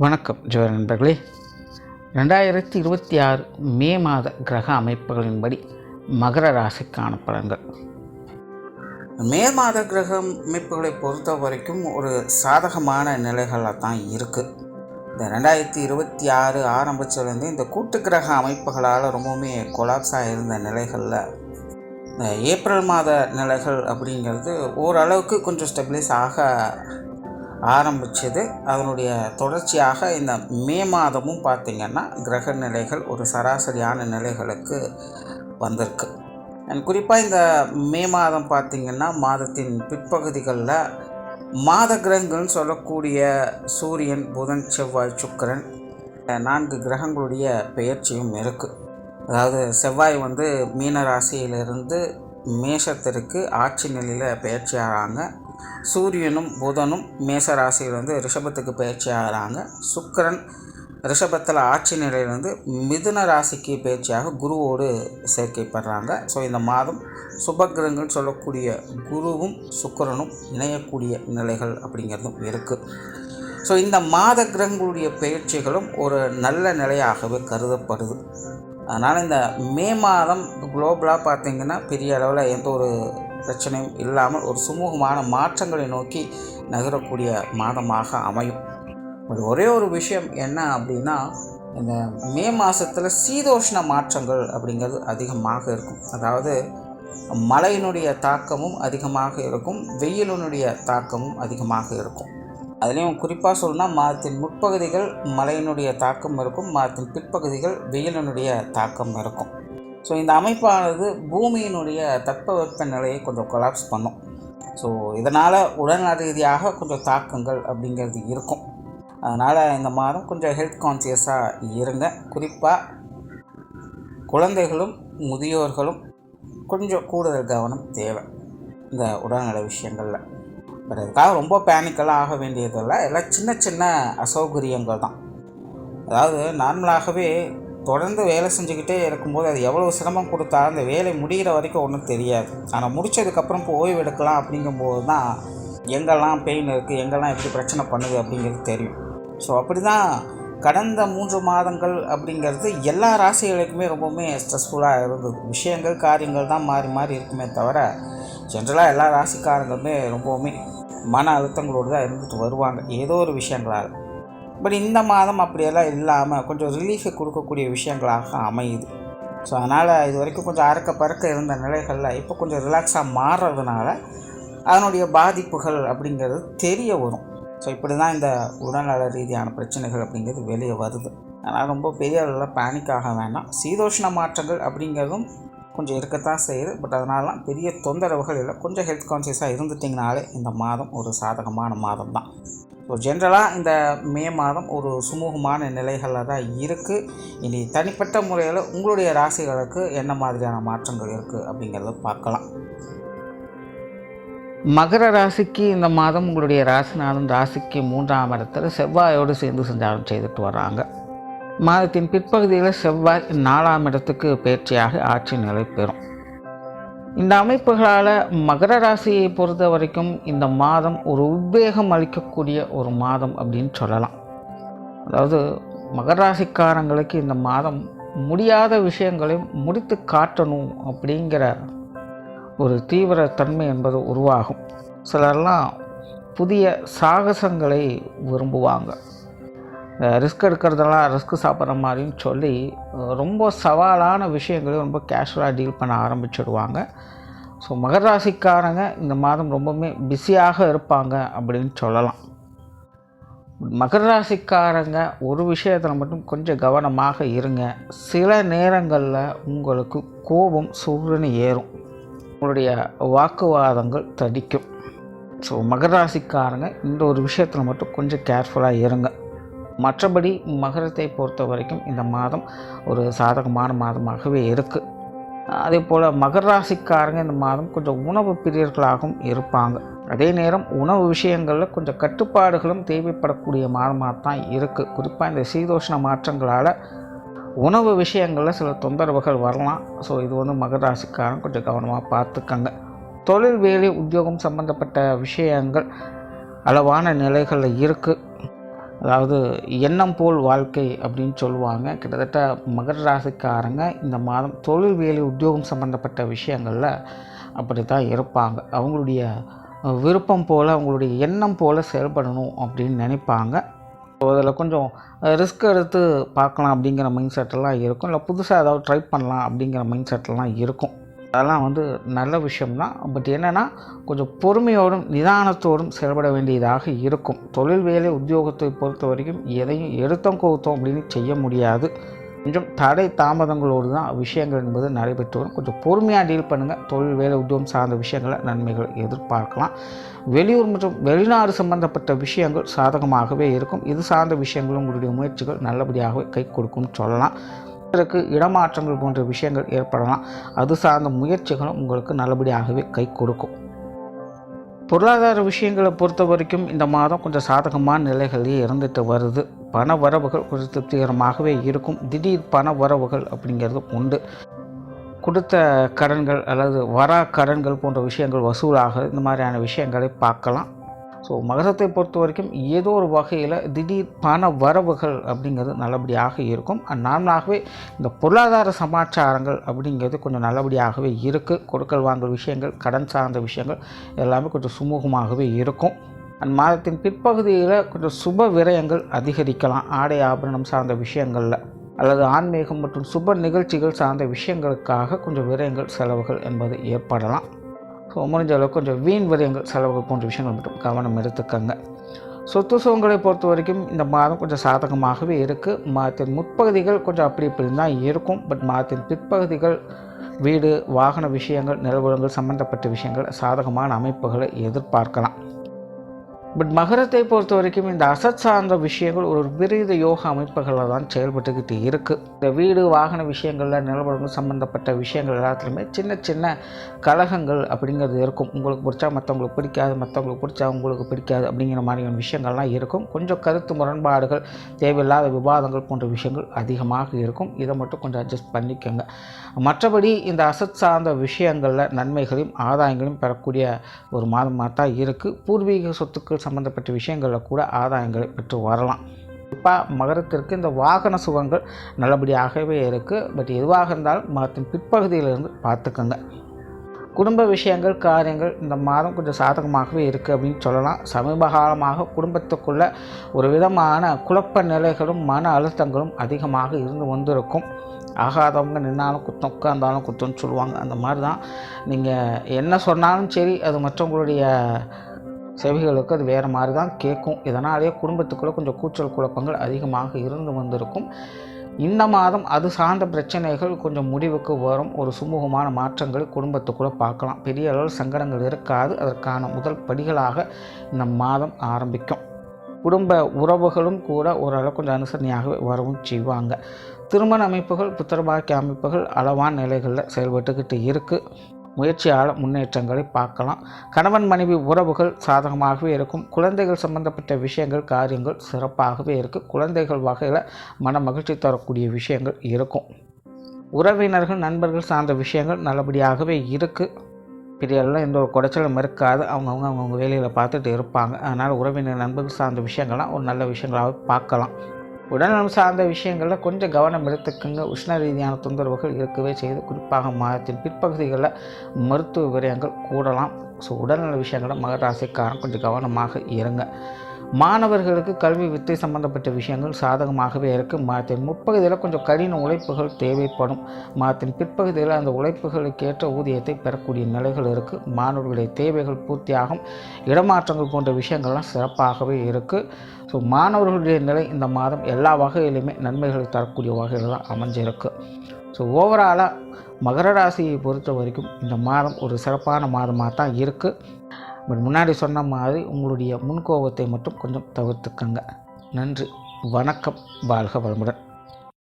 வணக்கம் ஜோதி நண்பர்களே. 2026 மே மாத கிரக அமைப்புகளின்படி மகர ராசிக்கான பலன்கள். மே மாத கிரக அமைப்புகளை பொறுத்த வரைக்கும் ஒரு சாதகமான நிலைகளாக தான் இருக்குது. இந்த 2026 ஆரம்பித்ததுலேருந்து இந்த கூட்டு கிரக அமைப்புகளால் ரொம்பவுமே கொலாப்ஸாக இருந்த நிலைகளில் இந்த ஏப்ரல் மாத நிலைகள் அப்படிங்கிறது ஓரளவுக்கு கொஞ்சம் ஸ்டெபிலைஸ் ஆக ஆரம்பித்தது. அதனுடைய தொடர்ச்சியாக இந்த மே மாதமும் பார்த்திங்கன்னா கிரக நிலைகள் ஒரு சராசரியான நிலைகளுக்கு வந்திருக்கு. குறிப்பாக இந்த மே மாதம் பார்த்திங்கன்னா மாதத்தின் பிற்பகுதிகளில் மாத கிரகங்கள்னு சொல்லக்கூடிய சூரியன், புதன், செவ்வாய், சுக்கிரன் 4 கிரகங்களுடைய பெயர்ச்சியும் இருக்குது. அதாவது செவ்வாய் மீன ராசியிலிருந்து மேஷத்திற்கு ஆட்சி நிலையில் பெயர்ச்சி ஆகிறாங்க. சூரியனும் புதனும் மேச ராசியிலிருந்து ரிஷபத்துக்கு பயிற்சி ஆகிறாங்க. சுக்கிரன் ரிஷபத்தில் ஆட்சி நிலையிலிருந்து மிதுன ராசிக்கு பயிற்சியாக குருவோடு சேர்க்கைப்படுறாங்க. ஸோ இந்த மாதம் சுபகிரகங்கள் சொல்லக்கூடிய குருவும் சுக்கிரனும் இணையக்கூடிய நிலைகள் அப்படிங்கிறதும் இருக்குது. ஸோ இந்த மாத கிரகங்களுடைய பயிற்சிகளும் ஒரு நல்ல நிலையாகவே கருதப்படுது. அதனால் இந்த மே மாதம் குளோபலாக பார்த்திங்கன்னா பெரிய அளவில் எந்த ஒரு பிரச்சனையும் இல்லாமல் ஒரு சுமூகமான மாற்றங்களை நோக்கி நகரக்கூடிய மாதமாக அமையும். ஒரே ஒரு விஷயம் என்ன அப்படின்னா, இந்த மே மாதத்தில் சீதோஷ்ண மாற்றங்கள் அப்படிங்கிறது அதிகமாக இருக்கும். அதாவது மழையினுடைய தாக்கமும் அதிகமாக இருக்கும், வெயிலினுடைய தாக்கமும் அதிகமாக இருக்கும். அதுலேயும் குறிப்பாக சொல்லணும்னா மாதத்தின் முற்பகுதிகள் மழையினுடைய தாக்கம் இருக்கும், மாதத்தின் பிற்பகுதிகள் வெயிலினுடைய தாக்கம் இருக்கும். ஸோ இந்த அமைப்பானது பூமியினுடைய தட்பவெப்ப நிலையை கொஞ்சம் கொலாப்ஸ் பண்ணும். ஸோ இதனால் உடல்நல ரீதியாக கொஞ்சம் தாக்கங்கள் அப்படிங்கிறது இருக்கும். அதனால் இந்த மாதம் கொஞ்சம் ஹெல்த் கான்சியஸாக இருங்க. குறிப்பாக குழந்தைகளும் முதியோர்களும் கொஞ்சம் கூடுதல் கவனம் தேவை இந்த உடல்நல விஷயங்களில். பட் அதுக்காக ரொம்ப பேனிக்கெல்லாம் ஆக வேண்டியதில்லை. எல்லாம் சின்ன சின்ன அசௌகரியங்கள் தான். அதாவது நார்மலாகவே தொடர்ந்து வேலை செஞ்சுக்கிட்டே இருக்கும்போது அது எவ்வளோ சிரமம் கொடுத்தாலும் அந்த வேலை முடிகிற வரைக்கும் ஒன்றும் தெரியாது. ஆனால் முடித்ததுக்கப்புறம் இப்போ ஓய்வு எடுக்கலாம் அப்படிங்கும்போது தான் எங்கெல்லாம் பெயின் இருக்குது, எங்கெல்லாம் எப்படி பிரச்சனை பண்ணுது அப்படிங்கிறது தெரியும். ஸோ அப்படி தான் கடந்த 3 மாதங்கள் அப்படிங்கிறது எல்லா ராசிகளுக்குமே ரொம்பவுமே ஸ்ட்ரெஸ்ஃபுல்லாக இருந்தது. விஷயங்கள் காரியங்கள் தான் மாறி மாறி இருக்குமே தவிர ஜென்ரலாக எல்லா ராசிக்காரங்களுமே ரொம்பவுமே மன அழுத்தங்களோடு தான் இருந்துட்டு வருவாங்க ஏதோ ஒரு விஷயங்களால். பட் இந்த மாதம் அப்படியெல்லாம் இல்லாமல் கொஞ்சம் ரிலீஃபை கொடுக்கக்கூடிய விஷயங்களாக அமையுது. ஸோ அதனால் இது வரைக்கும் கொஞ்சம் அறக்க பறக்க இருந்த நிலைகளில் இப்போ கொஞ்சம் ரிலாக்ஸாக மாறுறதுனால அதனுடைய பாதிப்புகள் அப்படிங்கிறது தெரிய வரும். ஸோ இப்படி தான் இந்த உடல்நல ரீதியான பிரச்சனைகள் அப்படிங்கிறது வெளியே வருது. அதனால் ரொம்ப பெரிய அளவில் பேனிக் ஆக வேண்டாம். சீதோஷ்ண மாற்றங்கள் அப்படிங்கிறதும் கொஞ்சம் இருக்கத்தான் செய்யுது. பட் அதனாலலாம் பெரிய தொந்தரவுகள் இல்லை. கொஞ்சம் ஹெல்த் கான்சியஸாக இருந்துட்டிங்கனாலே இந்த மாதம் ஒரு சாதகமான மாதம் தான். ஸோ ஜென்ரலாக இந்த மே மாதம் ஒரு சுமூகமான நிலைகளில் தான் இருக்குது. இனி தனிப்பட்ட முறையில் உங்களுடைய ராசிகளுக்கு என்ன மாதிரியான மாற்றங்கள் இருக்குது அப்படிங்கிறத பார்க்கலாம். மகர ராசிக்கு இந்த மாதம் உங்களுடைய ராசிநாதன் ராசிக்கு 3ஆம் இடத்துல செவ்வாயோடு சேர்ந்து சஞ்சாரம் செய்துட்டு வர்றாங்க. மாதத்தின் பிற்பகுதியில் செவ்வாய் 4ஆம் இடத்துக்கு பயிற்சியாக ஆட்சி நிலை பெறும். இந்த அமைப்புகளால் மகர ராசியை பொறுத்த வரைக்கும் இந்த மாதம் ஒரு உத்வேகம் அளிக்கக்கூடிய ஒரு மாதம் அப்படின்னு சொல்லலாம். அதாவது மகர ராசிக்காரங்களுக்கு இந்த மாதம் முடியாத விஷயங்களை முடித்து காட்டணும் அப்படிங்கிற ஒரு தீவிர தன்மை என்பது உருவாகும். சிலர்லாம் புதிய சாகசங்களை விரும்புவாங்க. ரிஸ்க் எடுக்கிறதெல்லாம் ரிஸ்க் சாப்பிட்ற மாதிரின்னு சொல்லி ரொம்ப சவாலான விஷயங்களையும் ரொம்ப கேஷுவலாக டீல் பண்ண ஆரம்பிச்சிடுவாங்க. ஸோ மகர ராசிக்காரங்க இந்த மாதம் ரொம்பவுமே பிஸியாக இருப்பாங்க அப்படின்னு சொல்லலாம். மகர ராசிக்காரங்க ஒரு விஷயத்தில் மட்டும் கொஞ்சம் கவனமாக இருங்க. சில நேரங்களில் உங்களுக்கு கோபம் சுருன்னு ஏறும், உங்களுடைய வாக்குவாதங்கள் தடிக்கும். ஸோ மகர ராசிக்காரங்க இந்த ஒரு விஷயத்தில் மட்டும் கொஞ்சம் கேர்ஃபுல்லாக இருங்க. மற்றபடி மகரத்தை பொறுத்த வரைக்கும் இந்த மாதம் ஒரு சாதகமான மாதமாகவே இருக்குது. அதே போல் மகர ராசிக்காரங்க இந்த மாதம் கொஞ்சம் உணவு பிரியர்களாகவும் இருப்பாங்க. அதே நேரம் உணவு விஷயங்களில் கொஞ்சம் கட்டுப்பாடுகளும் தேவைப்படக்கூடிய மாதமாக தான் இருக்குது. குறிப்பாக இந்த சீதோஷ்ண மாற்றங்களால் உணவு விஷயங்களில் சில தொந்தரவுகள் வரலாம். ஸோ இது மகர ராசிக்காரங்க கொஞ்சம் கவனமாக பார்த்துக்கங்க. தொழில், வேலை, உத்தியோகம் சம்பந்தப்பட்ட விஷயங்கள் அளவான நிலைகளில் இருக்குது. அதாவது எண்ணம் போல் வாழ்க்கை அப்படின்னு சொல்லுவாங்க. கிட்டத்தட்ட மகர ராசிக்காரங்க இந்த மாதம் தொழில் வேலை உத்தியோகம் சம்மந்தப்பட்ட விஷயங்களில் அப்படி தான் இருப்பாங்க. அவங்களுடைய விருப்பம் போல் அவங்களுடைய எண்ணம் போல் செயல்படணும் அப்படின்னு நினைப்பாங்க. அதில் கொஞ்சம் ரிஸ்க் எடுத்து பார்க்கலாம் அப்படிங்கிற மைண்ட் செட்டெல்லாம் இருக்கும். இல்லை புதுசாக ஏதாவது ட்ரை பண்ணலாம் அப்படிங்கிற மைண்ட் செட்டெல்லாம் இருக்கும். அதெல்லாம் நல்ல விஷயம்தான். பட் என்னென்னா கொஞ்சம் பொறுமையோடும் நிதானத்தோடும் செயல்பட வேண்டியதாக இருக்கும். தொழில் வேலை உத்தியோகத்தை பொறுத்த வரைக்கும் எதையும் எடுத்தோம் கவுத்தோம் அப்படின்னு செய்ய முடியாது. கொஞ்சம் தடை தாமதங்களோடு தான் விஷயங்கள் என்பது நடைபெற்று வரும். கொஞ்சம் பொறுமையாக டீல் பண்ணுங்கள். தொழில் வேலை உத்தியோகம் சார்ந்த விஷயங்களை நன்மைகளை எதிர்பார்க்கலாம். வெளியூர் மற்றும் வெளிநாடு சம்பந்தப்பட்ட விஷயங்கள் சாதகமாகவே இருக்கும். இது சார்ந்த விஷயங்களும் உங்களுடைய முயற்சிகள் நல்லபடியாகவே கை கொடுக்கும்னு சொல்லலாம். இதற்கு இடமாற்றங்கள் போன்ற விஷயங்கள் ஏற்படலாம். அது சார்ந்த முயற்சிகளும் உங்களுக்கு நல்லபடியாகவே கை கொடுக்கும். பொருளாதார விஷயங்களை பொறுத்த வரைக்கும் இந்த மாதம் கொஞ்சம் சாதகமான நிலைகளே இருந்துட்டு வருது. பண வரவுகள் கொஞ்சம் திருப்திகரமாகவே இருக்கும். திடீர் பண வரவுகள் அப்படிங்கிறது உண்டு. கொடுத்த கடன்கள் அல்லது வரா கடன்கள் போன்ற விஷயங்கள் வசூலாக இந்த மாதிரியான விஷயங்களை பார்க்கலாம். ஸோ மகரத்தை பொறுத்த வரைக்கும் ஏதோ ஒரு வகையில் திடீர் பண வரவுகள் அப்படிங்கிறது நல்லபடியாக இருக்கும். நார்மலாகவே இந்த பொருளாதார சமாச்சாரங்கள் அப்படிங்கிறது கொஞ்சம் நல்லபடியாகவே இருக்குது. கொடுக்கல் வாங்கல் விஷயங்கள், கடன் சார்ந்த விஷயங்கள் எல்லாமே கொஞ்சம் சுமூகமாகவே இருக்கும். மாதத்தின் பிற்பகுதியில் கொஞ்சம் சுப விரயங்கள் அதிகரிக்கலாம். ஆடை ஆபரணம் சார்ந்த விஷயங்களில் அல்லது ஆன்மீகம் மற்றும் சுப நிகழ்ச்சிகள் சார்ந்த விஷயங்களுக்காக கொஞ்சம் விரயங்கள் செலவுகள் என்பது ஏற்படலாம். ஸோ முடிஞ்ச அளவுக்கு கொஞ்சம் வீண் விரயங்கள் செலவுகள் போன்ற விஷயங்கள் மட்டும் கவனம் எடுத்துக்கங்க. சொத்து சுகங்களை பொறுத்த வரைக்கும் இந்த மாதம் கொஞ்சம் சாதகமாகவே இருக்குது. மாதத்தின் முற்பகுதிகள் கொஞ்சம் அப்படி இப்படி தான் இருக்கும். பட் மாதத்தின் பிற்பகுதிகள் வீடு வாகன விஷயங்கள் நிலவரங்கள் சம்பந்தப்பட்ட விஷயங்கள் சாதகமான அமைப்புகளை எதிர்பார்க்கலாம். பட் மகரத்தை பொறுத்த வரைக்கும் இந்த அசட் சார்ந்த விஷயங்கள் ஒரு விபரீத யோக அமைப்புகளில் தான் செயல்பட்டுக்கிட்டு இருக்குது. இந்த வீடு வாகன விஷயங்களில் நிலவரங்கள் சம்மந்தப்பட்ட விஷயங்கள் எல்லாத்துலேயுமே சின்ன சின்ன கலகங்கள் அப்படிங்கிறது இருக்கும். உங்களுக்கு பிடிச்சா மற்றவங்களுக்கு பிடிக்காது, மற்றவங்களுக்கு பிடிச்சா உங்களுக்கு பிடிக்காது அப்படிங்கிற மாதிரியான விஷயங்கள்லாம் இருக்கும். கொஞ்சம் கருத்து முரண்பாடுகள், தேவையில்லாத விவாதங்கள் போன்ற விஷயங்கள் அதிகமாக இருக்கும். இதை மட்டும் கொஞ்சம் அட்ஜஸ்ட் பண்ணிக்கோங்க. மற்றபடி இந்த அசட் சார்ந்த விஷயங்களில் நன்மைகளையும் ஆதாயங்களையும் பெறக்கூடிய ஒரு மாதமாக தான் இருக்குது. பூர்வீக சொத்துக்கள் சம்பந்தப்பட்ட விஷயங்களில் கூட ஆதாயங்களை பெற்று வரலாம். குறிப்பாக மகரத்திற்கு இந்த வாகன சுகங்கள் நல்லபடியாகவே இருக்குது. பட் எதுவாக இருந்தாலும் மாதத்தின் பிற்பகுதியிலிருந்து பார்த்துக்கோங்க. குடும்ப விஷயங்கள் காரியங்கள் இந்த மாதம் கொஞ்சம் சாதகமாகவே இருக்குது அப்படின்னு சொல்லலாம். சமீப காலமாக குடும்பத்துக்குள்ள ஒரு விதமான குழப்ப நிலைகளும் மன அழுத்தங்களும் அதிகமாக இருந்து வந்திருக்கும். ஆகாதவங்க நின்னாலும் குத்தம், உட்கார்ந்தாலும் குத்தம்னு சொல்லுவாங்க. அந்த மாதிரி தான் நீங்கள் என்ன சொன்னாலும் சரி, அது மற்றவங்களுடைய செவிகளுக்கு அது வேறு மாதிரி தான் கேட்கும். இதனாலேயே குடும்பத்துக்குள்ளே கொஞ்சம் கூச்சல் குழப்பங்கள் அதிகமாக இருந்து வந்திருக்கும். இந்த மாதம் அது சார்ந்த பிரச்சனைகள் கொஞ்சம் முடிவுக்கு வரும். ஒரு சுமூகமான மாற்றங்களை குடும்பத்துக்குள்ளே பார்க்கலாம். பெரிய அளவில் சங்கடங்கள் இருக்காது. அதற்கான முதல் படிகளாக இந்த மாதம் ஆரம்பிக்கும். குடும்ப உறவுகளும் கூட ஓரளவு கொஞ்சம் அனுசரணையாகவே வரவும் செய்வாங்க. திருமண அமைப்புகள், புத்திரபாக்கிய அமைப்புகள் அளவான நிலைகளில் செயல்பட்டுக்கிட்டு இருக்குது. முயற்சியால் முன்னேற்றங்களை பார்க்கலாம். கணவன் மனைவி உறவுகள் சாதகமாகவே இருக்கும். குழந்தைகள் சம்பந்தப்பட்ட விஷயங்கள் காரியங்கள் சிறப்பாகவே இருக்குது. குழந்தைகள் வகையில் மன மகிழ்ச்சி தரக்கூடிய விஷயங்கள் இருக்கும். உறவினர்கள் நண்பர்கள் சார்ந்த விஷயங்கள் நல்லபடியாகவே இருக்குது. பெரியெல்லாம் எந்த ஒரு குடைச்சலும் இருக்காது. அவங்கவுங்க வேலையில் பார்த்துட்டு இருப்பாங்க. அதனால் உறவினர் நண்பர்கள் சார்ந்த விஷயங்கள்லாம் ஒரு நல்ல விஷயங்களாக பார்க்கலாம். உடல்நலம் சார்ந்த விஷயங்களில் கொஞ்சம் கவனம் எடுத்துக்கோங்க. உஷ்ண ரீதியான தொந்தரவுகள் இருக்கவே செய்து. குறிப்பாக மாதத்தின் பிற்பகுதிகளில் மருத்துவ விரயங்கள் கூடலாம். ஸோ உடல்நல விஷயங்களில் மகர ராசிக்காரன் கொஞ்சம் கவனமாக இருங்க. மாணவர்களுக்கு கல்வி வித்தை சம்பந்தப்பட்ட விஷயங்கள் சாதகமாகவே இருக்குது. மாதத்தின் முற்பகுதியில் கொஞ்சம் கடின உழைப்புகள் தேவைப்படும். மாதத்தின் பிற்பகுதியில் அந்த உழைப்புகளுக்கு ஏற்ற ஊதியத்தை பெறக்கூடிய நிலைகள் இருக்குது. மாணவர்களுடைய தேவைகள் பூர்த்தியாகும். இடமாற்றங்கள் போன்ற விஷயங்கள்லாம் சிறப்பாகவே இருக்குது. ஸோ மாணவர்களுடைய நிலை இந்த மாதம் எல்லா வகையிலுமே நன்மைகளை தரக்கூடிய வகையில் தான் அமைஞ்சிருக்கு. ஸோ ஓவராலாக மகர ராசியை பொறுத்த வரைக்கும் இந்த மாதம் ஒரு சிறப்பான மாதமாக தான் இருக்குது. பட் முன்னாடி சொன்ன மாதிரி உங்களுடைய முன்கோபத்தை மட்டும் கொஞ்சம் தவிர்த்துக்கங்க. நன்றி, வணக்கம், வாழ்க வளமுடன்.